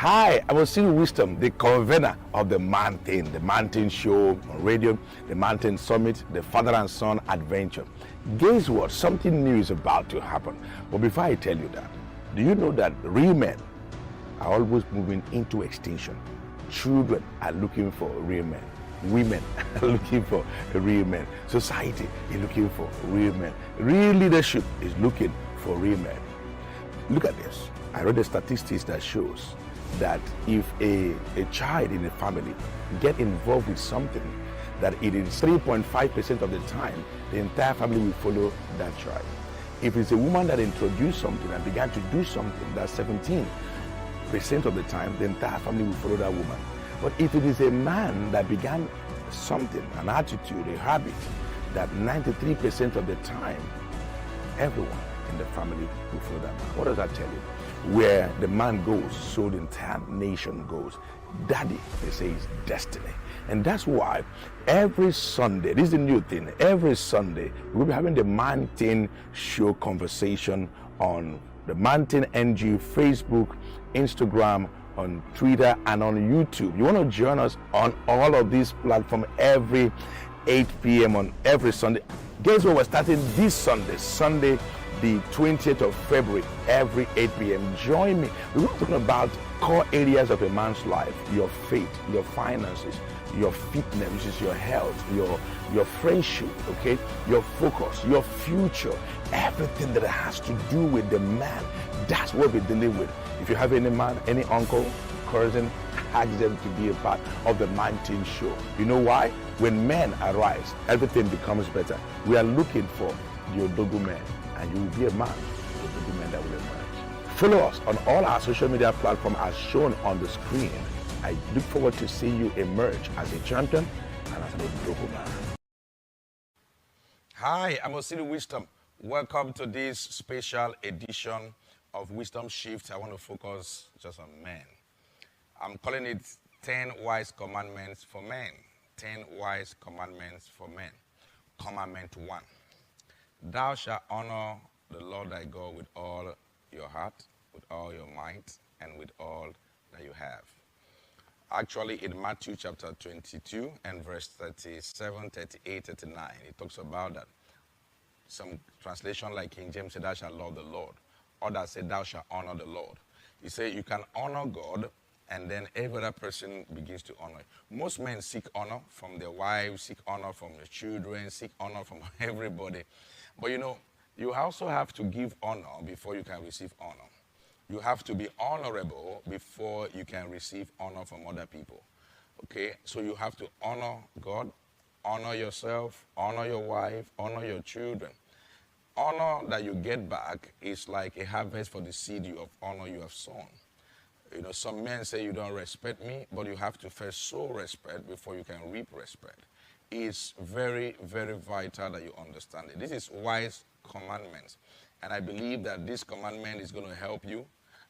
Hi, I was seeing wisdom, the convener of the Mountain Show on radio, the Mountain Summit, the father and son adventure. Guess what? Something new is about to happen. But before I tell you that, do you know that real men are always moving into extinction? Children are looking for real men. Women are looking for real men. Society is looking for real men. Real leadership is looking for real men. Look at this. I read the statistics that shows that if a child in a family get involved with something, that it is 3.5% of the time, the entire family will follow that child. If it's a woman that introduced something and began to do something, that's 17% of the time, the entire family will follow that woman. But if it is a man that began something, an attitude, a habit, that 93% of the time, everyone in the family will follow that man. What does that tell you? Where the man goes, so the entire nation goes. Daddy, they say, is destiny. And that's why every Sunday, this is the new thing, every Sunday, we'll be having the Mountain Show conversation on the Mountain NG, Facebook, Instagram, on Twitter, and on YouTube. You want to join us on all of these platforms every 8 p.m. on every Sunday. Guess what? We're starting this Sunday, the 20th of February, every 8 p.m. Join me. We're talking about core areas of a man's life: your faith, your finances, your fitness, which is your health, your friendship, okay, your focus, your future, everything that has to do with the man. That's what we're dealing with. If you have any man, any uncle, cousin, ask them to be a part of the Mountain Show. You know why? When men arise, everything becomes better. We are looking for the Odogu man, and you will be a man, the Odogu man that will emerge. Follow us on all our social media platforms as shown on the screen. I look forward to seeing you emerge as a champion and as an Odogu man. Hi, I'm Osiri Wisdom. Welcome to this special edition of Wisdom Shift. I want to focus just on men. I'm calling it 10 Wise Commandments for Men. 10 Wise Commandments for Men. Commandment 1. Thou shalt honor the Lord thy God with all your heart, with all your might, and with all that you have. Actually, in Matthew chapter 22 and verse 37, 38, 39, it talks about that. Some translation like King James said, thou shalt love the Lord. Others say, thou shalt honor the Lord. You say you can honor God, and then every other person begins to honor. Most men seek honor from their wives, seek honor from their children, seek honor from everybody. But you know, you also have to give honor before you can receive honor. You have to be honorable before you can receive honor from other people. Okay? So you have to honor God, honor yourself, honor your wife, honor your children. Honor that you get back is like a harvest for the seed of honor you have sown. You know, some men say you don't respect me, but you have to first sow respect before you can reap respect. It's very, very vital that you understand it. This is wise commandments. And I believe that this commandment is going to help you.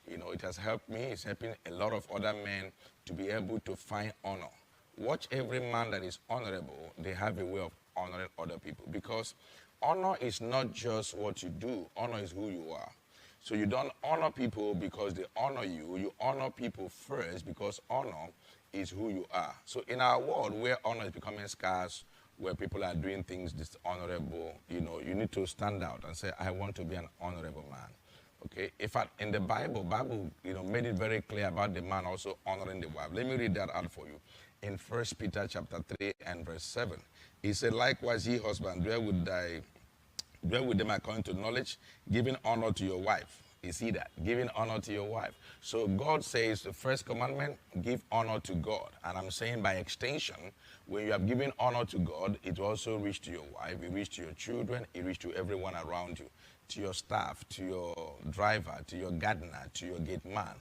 You know, it has helped me. It's helping a lot of other men to be able to find honor. Watch every man that is honorable. They have a way of honoring other people, because honor is not just what you do. Honor is who you are. So you don't honor people because they honor you. You honor people first because honor is who you are. So in our world where honor is becoming scarce, where people are doing things dishonorable, you know, you need to stand out and say, I want to be an honorable man. Okay? In fact, in the Bible, you know, made it very clear about the man also honoring the wife. Let me read that out for you. In 1 Peter chapter 3 and verse 7, he said, likewise, ye husband, dwell with them according to knowledge, giving honor to your wife. You see that? Giving honor to your wife. So God says the first commandment, give honor to God. And I'm saying by extension, when you have given honor to God, it also reach to your wife, it reach to your children, it reach to everyone around you, to your staff, to your driver, to your gardener, to your gate man.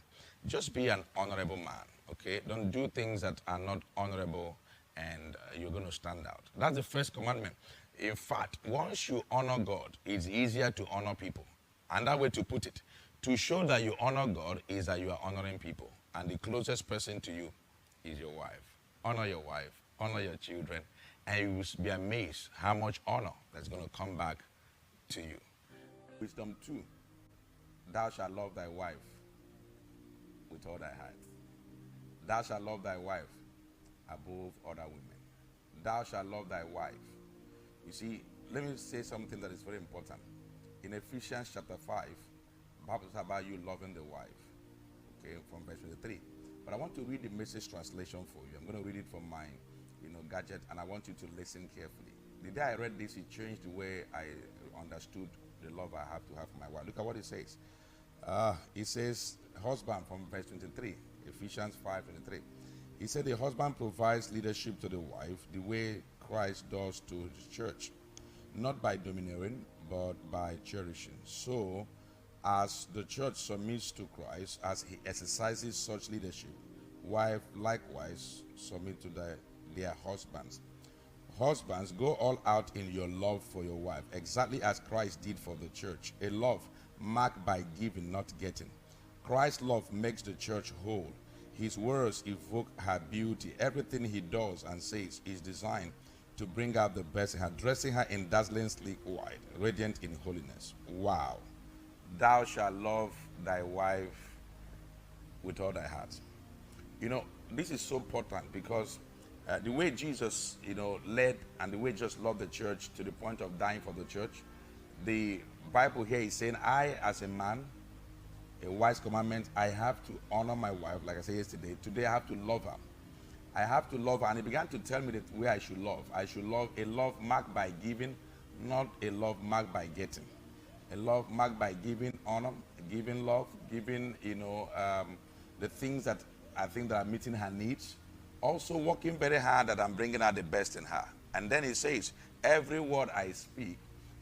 Just be an honorable man, okay? Don't do things that are not honorable, and you're going to stand out. That's the first commandment. In fact, once you honor God, it's easier to honor people. Another way to put it, to show that you honor God is that you are honoring people. And the closest person to you is your wife. Honor your wife, honor your children, and you will be amazed how much honor that's going to come back to you. Wisdom 2, thou shalt love thy wife with all thy heart. Thou shalt love thy wife above other women. Thou shalt love thy wife. You see, let me say something that is very important. In Ephesians chapter 5, the Bible talks about you loving the wife. Okay, from verse 23. But I want to read the Message translation for you. I'm going to read it from my gadget, and I want you to listen carefully. The day I read this, it changed the way I understood the love I have to have for my wife. Look at what it says. It says, husband, from verse 23, Ephesians 5:23. He said the husband provides leadership to the wife the way Christ does to the church, not by domineering, but by cherishing. So, as the church submits to Christ, as he exercises such leadership, wife likewise submit to their husbands. Husbands, go all out in your love for your wife, exactly as Christ did for the church, a love marked by giving, not getting. Christ's love makes the church whole. His words evoke her beauty. Everything he does and says is designed to bring out the best in her, dressing her in dazzling sleek white, radiant in holiness. Wow. Thou shalt love thy wife with all thy heart. This is so important because the way Jesus, led and the way Jesus loved the church to the point of dying for the church, the Bible here is saying, I, as a man, a wise commandment, I have to honor my wife, like I said yesterday. Today I have to love her. I have to love her. And he began to tell me the way I should love. I should love a love marked by giving, not a love marked by getting. A love marked by giving honor, giving love, giving, the things that I think that are meeting her needs. Also working very hard that I'm bringing out the best in her. And then he says, every word I speak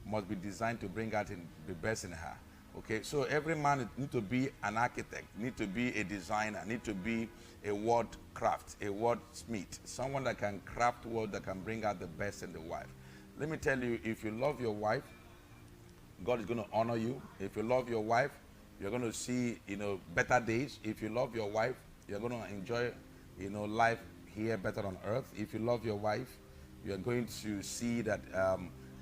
must be designed to bring out the best in her. Okay, so every man need to be an architect, need to be a designer, need to be a word craft, a wordsmith, someone that can craft words that can bring out the best in the wife. Let me tell you, if you love your wife, God is going to honor you. If you love your wife, you're going to see, better days. If you love your wife, you're going to enjoy, life here better on earth. If you love your wife, you're going to see that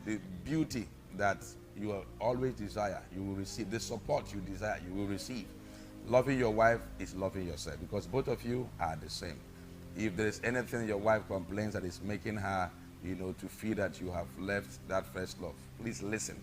the beauty that you will always desire, you will receive. The support you desire, you will receive. Loving your wife is loving yourself because both of you are the same. If there is anything your wife complains that is making her, to feel that you have left that first love, please listen.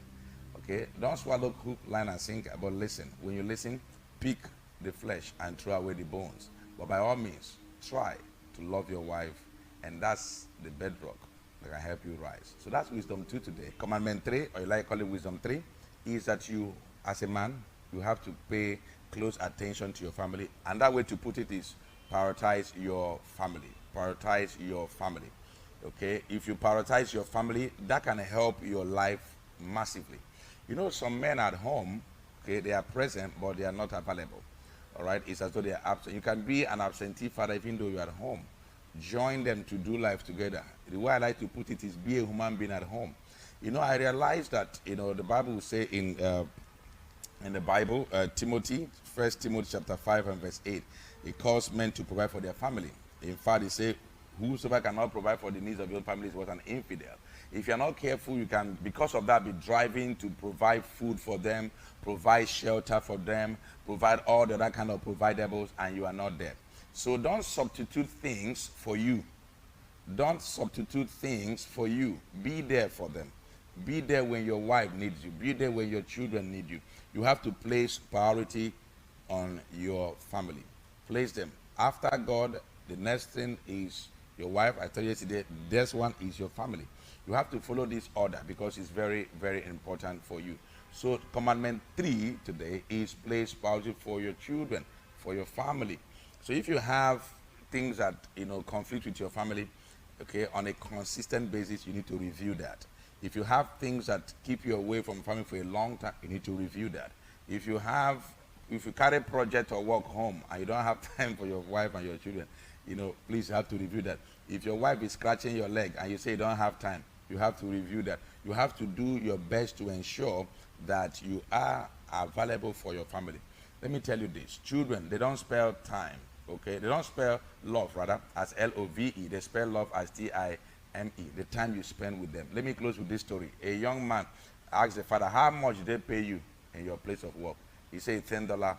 Okay? Don't swallow hook, line, and sinker, but listen. When you listen, pick the flesh and throw away the bones. But by all means, try to love your wife, and that's the bedrock that can help you rise. So that's wisdom 2 today. Commandment 3, or you like call it wisdom 3, is that you, as a man, you have to pay close attention to your family. And that way to put it is prioritize your family. Prioritize your family. Okay? If you prioritize your family, that can help your life massively. Some men at home, okay, they are present, but they are not available. All right? It's as though they are absent. You can be an absentee father even though you are at home. Join them to do life together. The way I like to put it is be a human being at home. I realized that, the Bible will say in the Bible, Timothy, 1 Timothy chapter 5 and verse 8, it calls men to provide for their family. In fact, it says, whosoever cannot provide for the needs of your family is an infidel. If you're not careful, you can, because of that, be driving to provide food for them, provide shelter for them, provide all the other kind of providables, and you are not there. So don't substitute things for you. Don't substitute things for you. Be there for them. Be there when your wife needs you. Be there when your children need you. You have to place priority on your family. Place them. After God, the next thing is your wife. I told you yesterday, this one is your family. You have to follow this order because it's very, very important for you. So commandment 3 today is place priority for your children, for your family. So if you have things that, conflict with your family, okay, on a consistent basis, you need to review that. If you have things that keep you away from family for a long time, you need to review that. If you carry project or work home and you don't have time for your wife and your children, please have to review that. If your wife is scratching your leg and you say you don't have time, you have to review that. You have to do your best to ensure that you are available for your family. Let me tell you this. Children, they don't spell time, okay? They don't spell love, rather, as L-O-V-E. They spell love as T-I-M-E, the time you spend with them. Let me close with this story. A young man asked the father, how much did they pay you in your place of work? He said, $10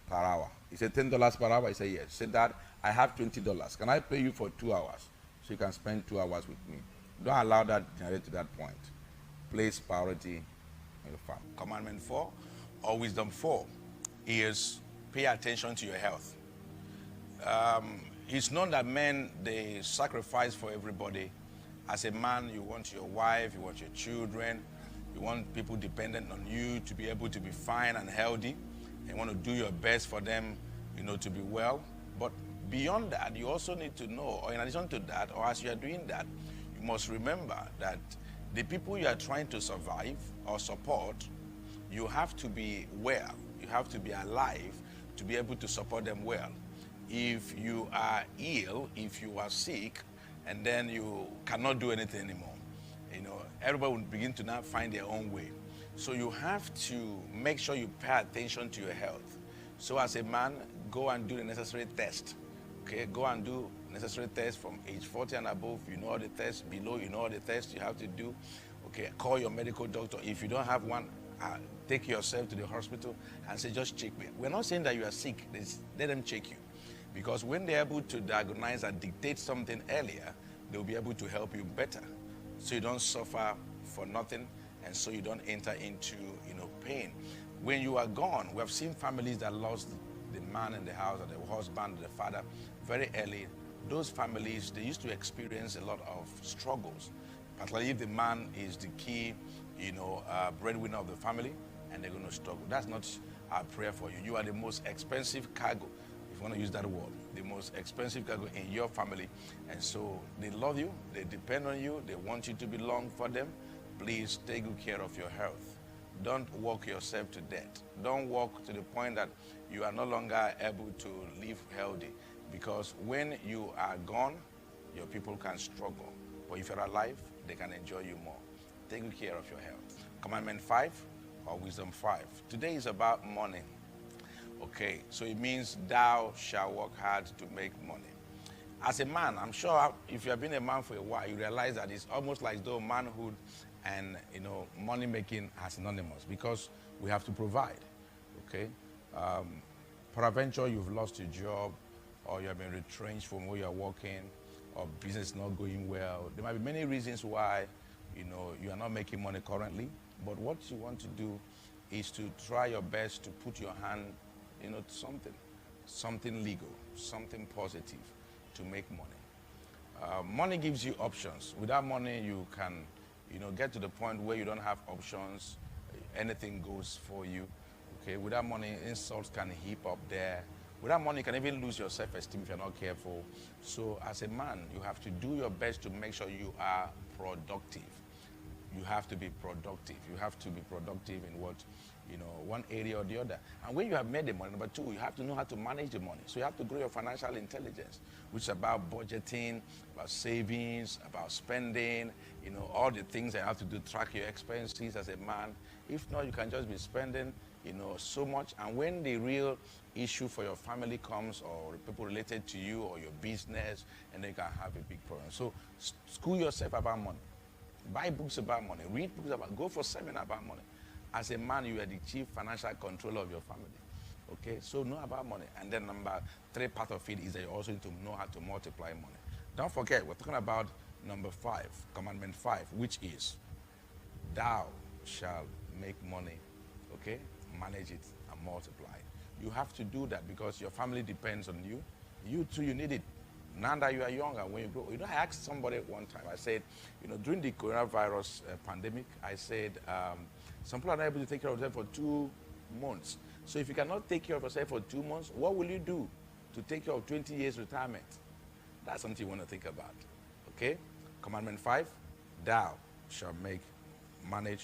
per hour. He said, $10 per hour. He said, yes. He said, Dad, I have $20. Can I pay you for 2 hours so you can spend 2 hours with me? Don't allow that to generate to that point. Place priority in your family. Commandment 4 or wisdom 4 is pay attention to your health. It's known that men, they sacrifice for everybody. As a man, you want your wife, you want your children, you want people dependent on you to be able to be fine and healthy. You want to do your best for them, to be well. But beyond that, you also need to know, or in addition to that, or as you are doing that, you must remember that the people you are trying to survive or support, you have to be well. You have to be alive to be able to support them well. If you are ill, if you are sick, and then you cannot do anything anymore, everybody will begin to now find their own way. So you have to make sure you pay attention to your health. So as a man, go and do the necessary test. Okay, go and do necessary tests from age 40 and above. You know all the tests. Below, you know all the tests you have to do. Okay, call your medical doctor. If you don't have one, take yourself to the hospital and say, just check me. We're not saying that you are sick. Let them check you. Because when they're able to diagnose and dictate something earlier, they'll be able to help you better. So you don't suffer for nothing, and so you don't enter into pain. When you are gone, we have seen families that lost the man in the house, or the husband, or the father, very early. Those families, they used to experience a lot of struggles, particularly if the man is the key, breadwinner of the family, and they're going to struggle. That's not our prayer for you. You are the most expensive cargo, if you want to use that word, the most expensive cargo in your family. And so they love you, they depend on you, they want you to belong for them. Please take good care of your health. Don't work yourself to death. Don't work to the point that you are no longer able to live healthy. Because when you are gone, your people can struggle. But if you're alive, they can enjoy you more. Take good care of your health. Commandment 5 or wisdom 5. Today is about money. Okay, so it means thou shalt work hard to make money. As a man, I'm sure if you have been a man for a while, you realize that it's almost like though manhood and money making are synonymous, because we have to provide. Okay, peradventure you've lost your job, or you have been retrenched from where you are working, or business not going well. There might be many reasons why you are not making money currently. But what you want to do is to try your best to put your hand to something legal, something positive to make money. Money gives you options. Without money, you can, get to the point where you don't have options. Anything goes for you. Okay. Without money, insults can heap up there. Without money, you can even lose your self-esteem if you're not careful. So as a man, you have to do your best to make sure you are productive. You have to be productive. You have to be productive in one area or the other. And when you have made the money, number 2, you have to know how to manage the money. So you have to grow your financial intelligence, which is about budgeting, about savings, about spending, all the things that you have to do, track your expenses as a man. If not, you can just be spending, so much. And when the real issue for your family comes, or people related to you or your business, and then you can have a big problem. So school yourself about money. Buy books about money. Read books about, go for seminar about money. As a man, you are the chief financial controller of your family. Okay, so know about money. And then number 3 part of it is that you also need to know how to multiply money. Don't forget, we're talking about number 5, commandment 5, which is, thou shalt make money, okay? Manage it and multiply. You have to do that because your family depends on you. You too, you need it. Now that you are younger, when you grow, I asked somebody one time, I said, during the coronavirus pandemic, I said, some people are not able to take care of themselves for 2 months. So if you cannot take care of yourself for 2 months, what will you do to take care of 20 years retirement? That's something you want to think about, okay? Commandment 5, thou shalt manage